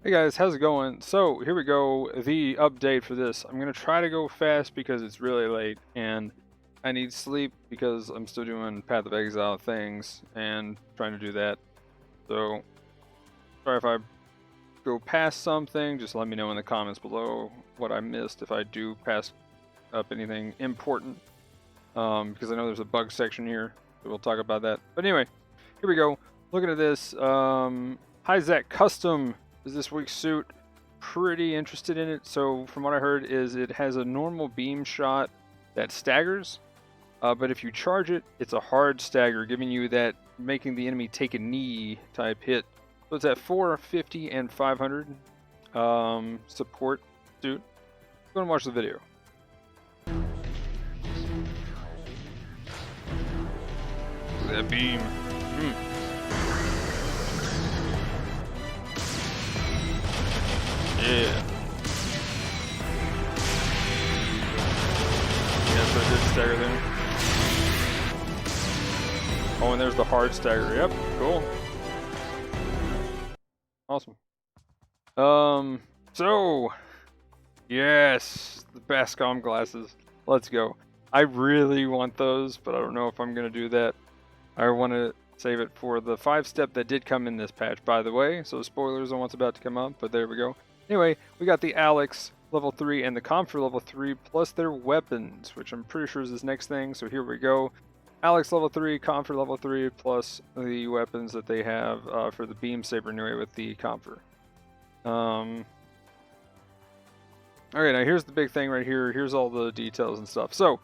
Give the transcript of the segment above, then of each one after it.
Hey guys, how's it going? So here we go, the update for this. I'm gonna try to go fast because it's really late and I need sleep because I'm still doing Path of Exile things and trying to do that. So sorry if I go past something, just let me know in the comments below what I missed if I do pass up anything important. Because I know there's a bug section here, so we'll talk about that. But anyway, here we go. Looking at this, Hizack Custom is this week's suit. Pretty interested in it. So from what I heard is it has a normal beam shot that staggers, but if you charge it, it's a hard stagger, giving you that making the enemy take a knee type hit. So it's at 450 and 500 support suit. Go and watch the video. Look at that beam. Yeah. Yeah, so it did stagger there. Oh, and there's the hard stagger. Yep, cool. Awesome. So yes, the Bascom glasses. Let's go. I really want those, but I don't know if I'm gonna do that. I want to save it for the 5-step that did come in this patch, by the way. So spoilers on what's about to come up, but there we go. Anyway, we got the Alex level 3 and the Comfort level 3 plus their weapons, which I'm pretty sure is this next thing. So here we go. Alex level 3, Comfort level 3 plus the weapons that they have for the Beam Saber anyway with the Comfort. Okay, now here's the big thing right here. Here's all the details and stuff. So,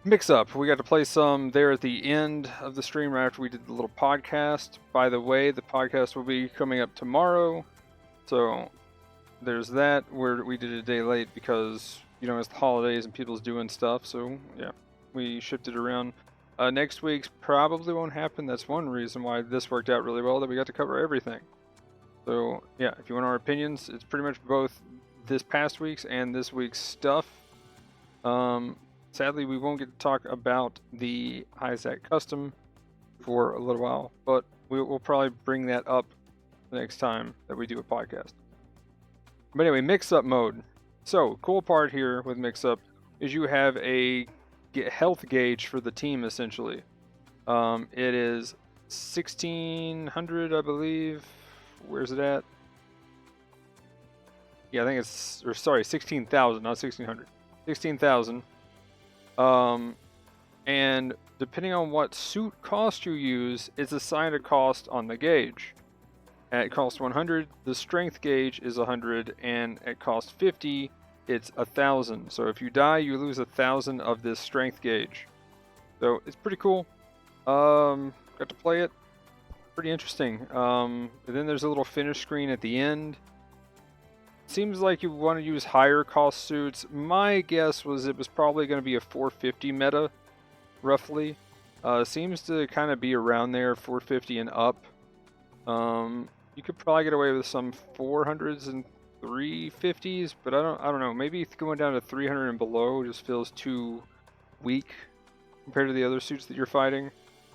mix up. We got to play some there at the end of the stream right after we did the little podcast. By the way, the podcast will be coming up tomorrow. So, there's that where we did it a day late because, you know, it's the holidays and people's doing stuff. So, yeah, we shifted around. Next week's probably won't happen. That's one reason why this worked out really well, that we got to cover everything. So, yeah, if you want our opinions, it's pretty much both this past week's and this week's stuff. Sadly, we won't get to talk about the Hizack Custom for a little while, but we'll probably bring that up the next time that we do a podcast. But anyway, mix-up mode. So, cool part here with mix-up is you have a health gauge for the team, essentially. It is 1,600, I believe. Where's it at? Yeah, I think it's, or sorry, 16,000, not 1,600. 16,000. And depending on what suit cost you use, it's assigned a cost on the gauge. At cost 100, the strength gauge is 100, and at cost 50, it's 1,000. So if you die, you lose 1,000 of this strength gauge. So it's pretty cool. Got to play it. Pretty interesting. And then there's a little finish screen at the end. Seems like you want to use higher cost suits. My guess was it was probably going to be a 450 meta, roughly. Seems to kind of be around there, 450 and up. You could probably get away with some 400s and 350s, but I don't know. Maybe going down to 300 and below just feels too weak compared to the other suits that you're fighting.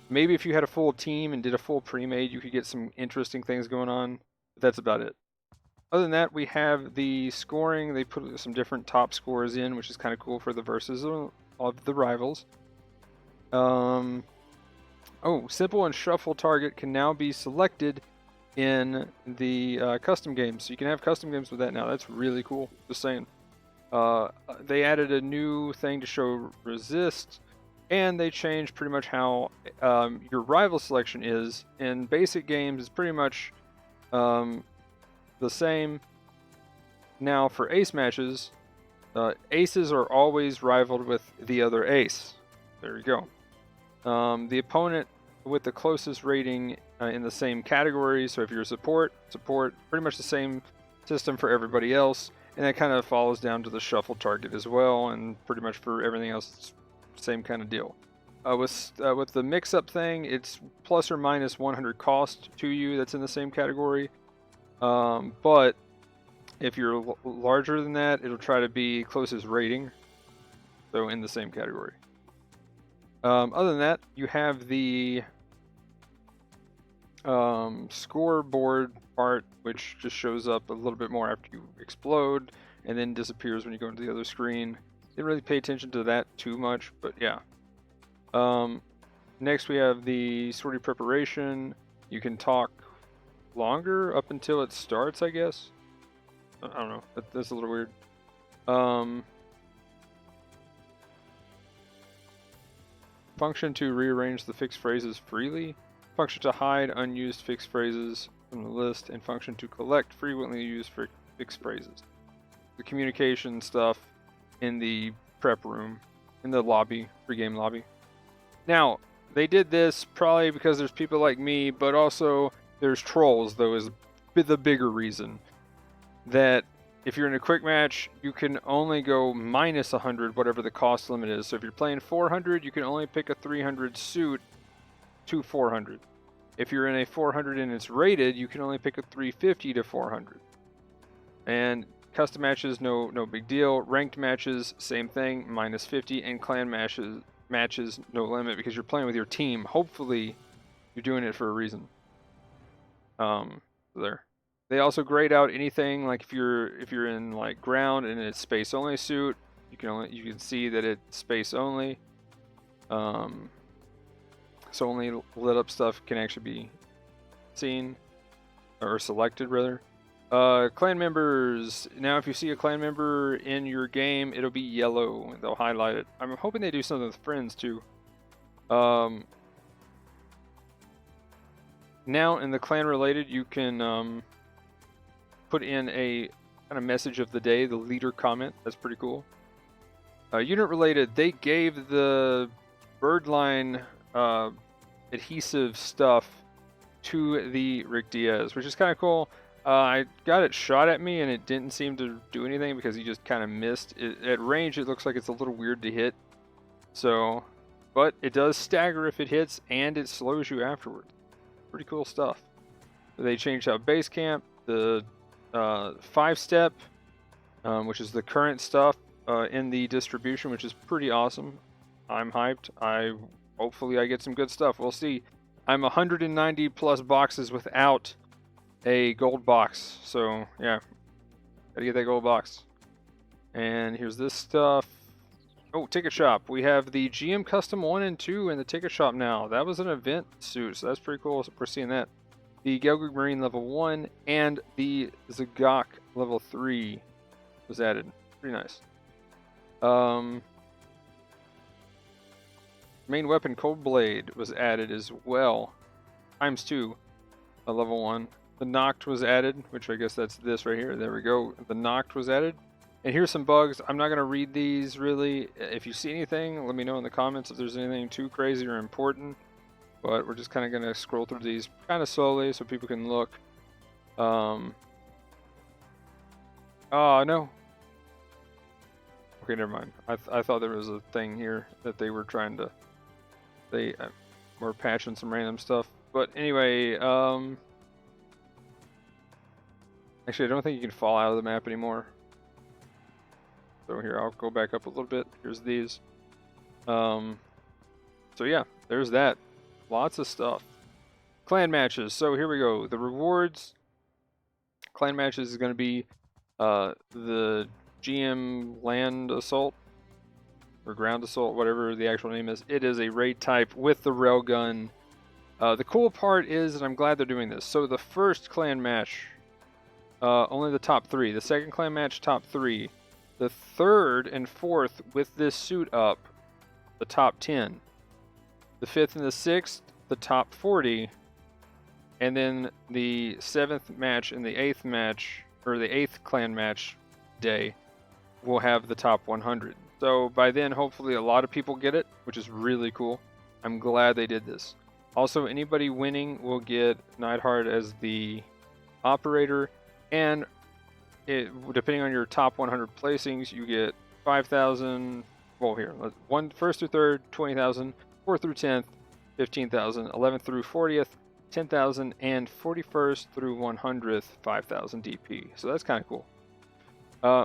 Maybe if you had a full team and did a full pre-made, you could get some interesting things going on. But that's about it. Other than that, we have the scoring. They put some different top scores in, which is kind of cool for the verses of the rivals. Oh, simple and shuffle target can now be selected in the custom games. So you can have custom games with that now. That's really cool. Just saying. They added a new thing to show resist, and they changed pretty much how your rival selection is. In basic games, it's pretty much the same. Now for ace matches, aces are always rivaled with the other ace. There you go. The opponent with the closest rating in the same category. So if you're support, pretty much the same system for everybody else. And that kind of follows down to the shuffle target as well. And pretty much for everything else, it's same kind of deal. With the mix-up thing, it's plus or minus 100 cost to you. That's in the same category. But if you're larger than that, it'll try to be closest rating. So in the same category. Other than that, you have the scoreboard part, which just shows up a little bit more after you explode and then disappears when you go into the other screen. Didn't really pay attention to that too much, but yeah. Next we have the sortie preparation. You can talk longer up until it starts, I guess. I don't know. That's a little weird. Function to rearrange the fixed phrases freely. Function to hide unused fixed phrases from the list, and function to collect frequently used fixed phrases. The communication stuff in the prep room, in the lobby, pre-game lobby. Now, they did this probably because there's people like me, but also there's trolls, though, is the bigger reason. That if you're in a quick match, you can only go minus 100, whatever the cost limit is. So if you're playing 400, you can only pick a 300 suit to 400. If you're in a 400 and it's rated, you can only pick a 350 to 400. And custom matches, no big deal. Ranked matches, same thing, minus 50. And clan matches, no limit, because you're playing with your team. Hopefully, you're doing it for a reason. There. They also grade out anything like if you're in like ground and it's space only suit, you can see that it's space only. So only lit up stuff can actually be seen or selected rather. Clan members. Now if you see a clan member in your game, it'll be yellow. They'll highlight it. I'm hoping they do something with friends too. Now in the clan related, you can put in a kind of message of the day, the leader comment. That's pretty cool. Unit related, they gave the birdline adhesive stuff to the Rick Diaz, which is kind of cool. I got it shot at me and it didn't seem to do anything because he just kind of missed. At range, it looks like it's a little weird to hit. So, but it does stagger if it hits and it slows you afterwards. Pretty cool stuff. They changed out base camp, the 5-step, which is the current stuff in the distribution, which is pretty awesome. I'm hyped. Hopefully I get some good stuff. We'll see. I'm 190 plus boxes without a gold box. So yeah, gotta get that gold box. And here's this stuff. Oh, ticket shop. We have the GM Custom 1 and 2 in the ticket shop now. That was an event suit, so that's pretty cool. So we're seeing that. The Gelgug Marine level 1 and the Zagok level 3 was added. Pretty nice. Main weapon Cold Blade was added as well. ×2, a level 1. The Noct was added, which I guess that's this right here. There we go. The Noct was added. And here's some bugs. I'm not going to read these really. If you see anything, let me know in the comments if there's anything too crazy or important. But we're just kind of going to scroll through these kind of slowly so people can look. Oh, no. Okay, never mind. I thought there was a thing here that they were trying to... They were patching some random stuff. But anyway, actually, I don't think you can fall out of the map anymore. So here, I'll go back up a little bit. Here's these. So yeah, there's that. Lots of stuff. Clan matches. So here we go. The rewards. Clan matches is going to be the GM Land Assault or Ground Assault, whatever the actual name is. It is a raid type with the railgun. The cool part is, and I'm glad they're doing this. So the first clan match, only the top 3. The second clan match, top 3. The third and fourth with this suit up, the top 10. The 5th and the 6th, the top 40. And then the 7th match and the 8th match, or the 8th clan match day, will have the top 100. So by then, hopefully a lot of people get it, which is really cool. I'm glad they did this. Also, anybody winning will get Neidhart as the operator, and depending on your top 100 placings, you get 5,000. Well, here, 1st through 3rd, 20,000. 4th through 10th, 15,000. 11th through 40th, 10,000, and 41st through 100th, 5,000 DP. So that's kind of cool.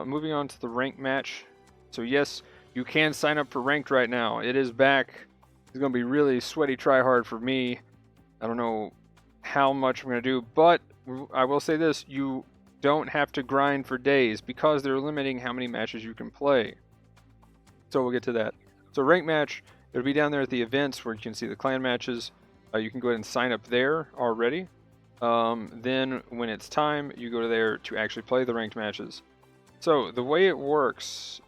Moving on to the ranked match. So yes, you can sign up for ranked right now. It is back. It's going to be really sweaty try hard for me. I don't know how much I'm going to do, but I will say this, you don't have to grind for days because they're limiting how many matches you can play. So we'll get to that. So rank match, it'll be down there at the events where you can see the clan matches. You can go ahead and sign up there already. Then when it's time, you go there to actually play the ranked matches. So the way it works,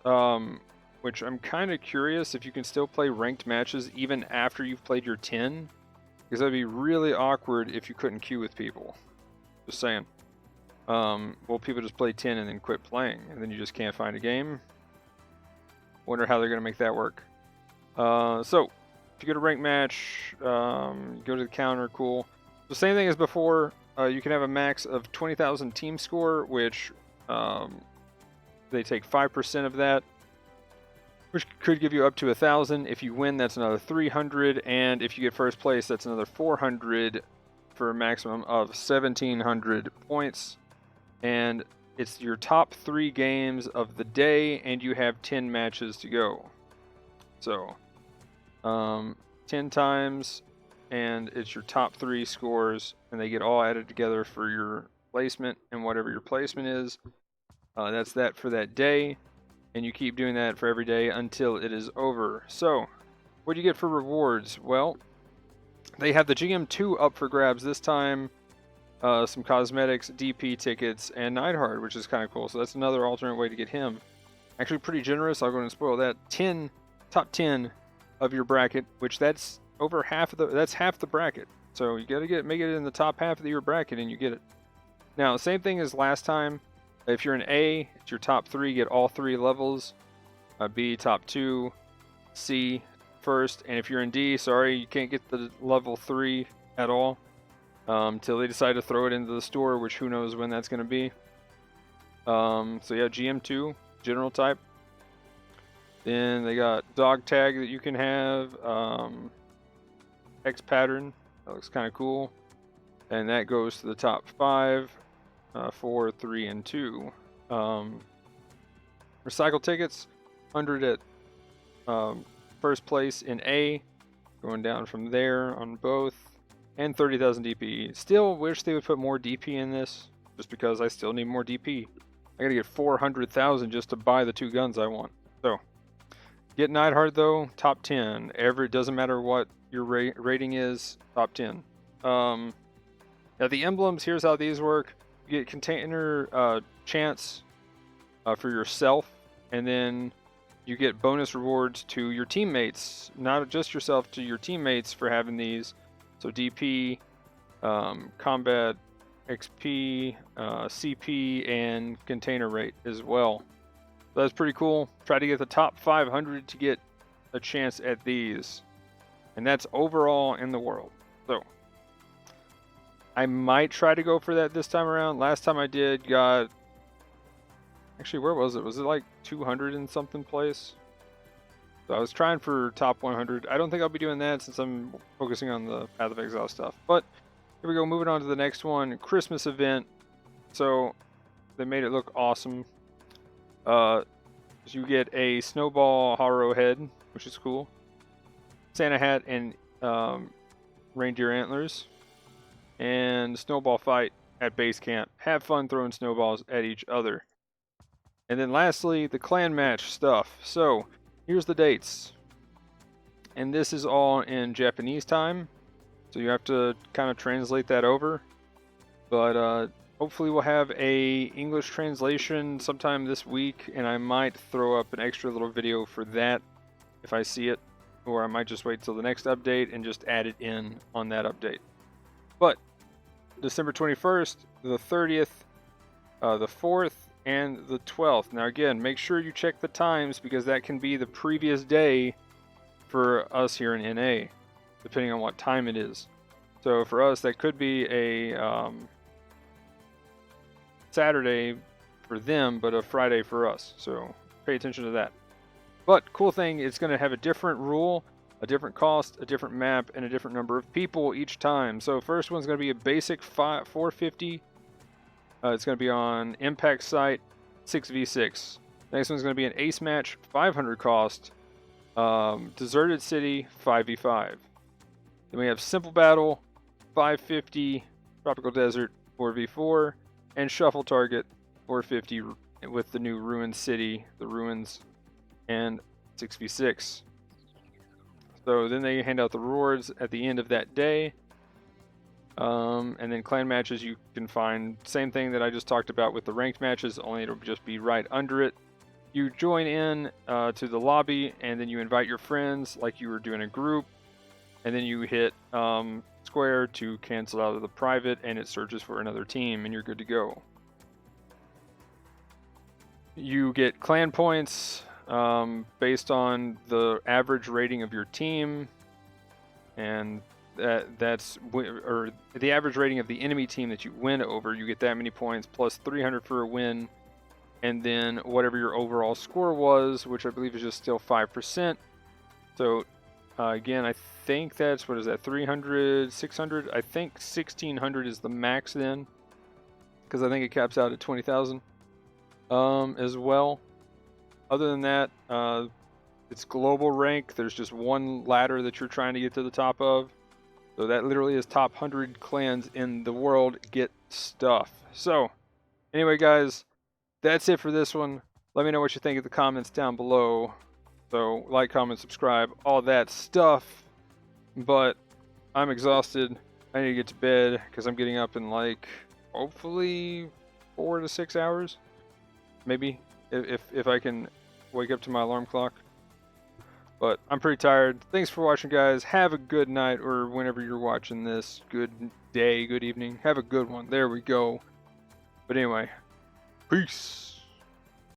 which I'm kind of curious if you can still play ranked matches even after you've played your 10, because that'd be really awkward if you couldn't queue with people. Just saying. Well, people just play 10 and then quit playing, and then you just can't find a game. Wonder how they're going to make that work. So, if you go to ranked match, go to the counter, cool. The same thing as before, you can have a max of 20,000 team score, which they take 5% of that, which could give you up to 1,000. If you win, that's another 300, and if you get first place, that's another 400 for a maximum of 1,700 points. And it's your top 3 games of the day, and you have 10 matches to go. So, 10 times, and it's your top 3 scores, and they get all added together for your placement, and whatever your placement is, that's that for that day, and you keep doing that for every day until it is over. So, what do you get for rewards? Well, they have the GM2 up for grabs this time, some cosmetics, DP tickets, and Neidhard, which is kind of cool. So that's another alternate way to get him. Actually pretty generous. I'll go and spoil that. Top 10 of your bracket, which that's over half of that's half the bracket. So you gotta make it in the top half of your bracket and you get it. Now, same thing as last time. If you're an A, it's your top 3, get all 3 levels. B, top 2. C, first. And if you're in D, sorry, you can't get the level 3 at all. Till they decide to throw it into the store, which who knows when that's going to be. So yeah, GM2, general type. Then they got dog tag that you can have. X pattern, that looks kind of cool. And that goes to the top 5, 4, 3, and 2. Recycle tickets, 100 at first place in A, going down from there on both. And 30,000 DP. Still wish they would put more DP in this, just because I still need more DP. I gotta get 400,000 just to buy the 2 guns I want. So, get Neidhard though, top 10. It doesn't matter what your rating is, top 10. Now the emblems, here's how these work. You get container chance for yourself, and then you get bonus rewards to your teammates. Not just yourself, to your teammates for having these. So DP, combat, XP, CP, and container rate as well. So that's pretty cool. Try to get the top 500 to get a chance at these. And that's overall in the world. So I might try to go for that this time around. Last time I did, got... Actually, where was it? Was it like 200 and something place? So I was trying for top 100. I don't think I'll be doing that since I'm focusing on the Path of Exile stuff. But here we go, moving on to the next one, Christmas event. So they made it look awesome. You get a snowball Haro head, which is cool. Santa hat and reindeer antlers. And snowball fight at base camp. Have fun throwing snowballs at each other. And then lastly, the clan match stuff. So here's the dates, and this is all in Japanese time, so you have to kind of translate that over, but hopefully we'll have a English translation sometime this week, and I might throw up an extra little video for that if I see it, or I might just wait till the next update and just add it in on that update. But December 21st, the 30th, the 4th, and the 12th. Now again, make sure you check the times, because that can be the previous day for us here in NA, depending on what time it is. So for us, that could be a Saturday for them, but a Friday for us. So pay attention to that. But cool thing, it's going to have a different rule, a different cost, a different map, and a different number of people each time. So first one's going to be a basic 450. It's going to be on Impact Site, 6v6. Next one's going to be an Ace Match, 500 cost. Deserted City, 5v5. Then we have Simple Battle, 550 Tropical Desert 4v4, and Shuffle Target 450 with the new Ruin City, the Ruins, and 6v6. So then they hand out the rewards at the end of that day. And then clan matches, you can find same thing that I just talked about with the ranked matches, only it'll just be right under it. You join in to the lobby, and then you invite your friends like you were doing a group, and then you hit square to cancel out of the private, and it searches for another team, and you're good to go. You get clan points based on the average rating of your team, and that's the average rating of the enemy team that you win over. You get that many points plus 300 for a win, and then whatever your overall score was, which I believe is just still 5%. So again, I think that's, what is that, 300, 600? I think 1600 is the max then, because I think it caps out at 20,000 as well. Other than that, it's global rank. There's just one ladder that you're trying to get to the top of. So that literally is top 100 clans in the world get stuff. So anyway, guys, that's it for this one. Let me know what you think in the comments down below. So like, comment, subscribe, all that stuff. But I'm exhausted. I need to get to bed because I'm getting up in like hopefully 4 to 6 hours. Maybe if I can wake up to my alarm clock. But I'm pretty tired. Thanks for watching, guys. Have a good night, or whenever you're watching this. Good day, good evening. Have a good one. There we go. But anyway, peace.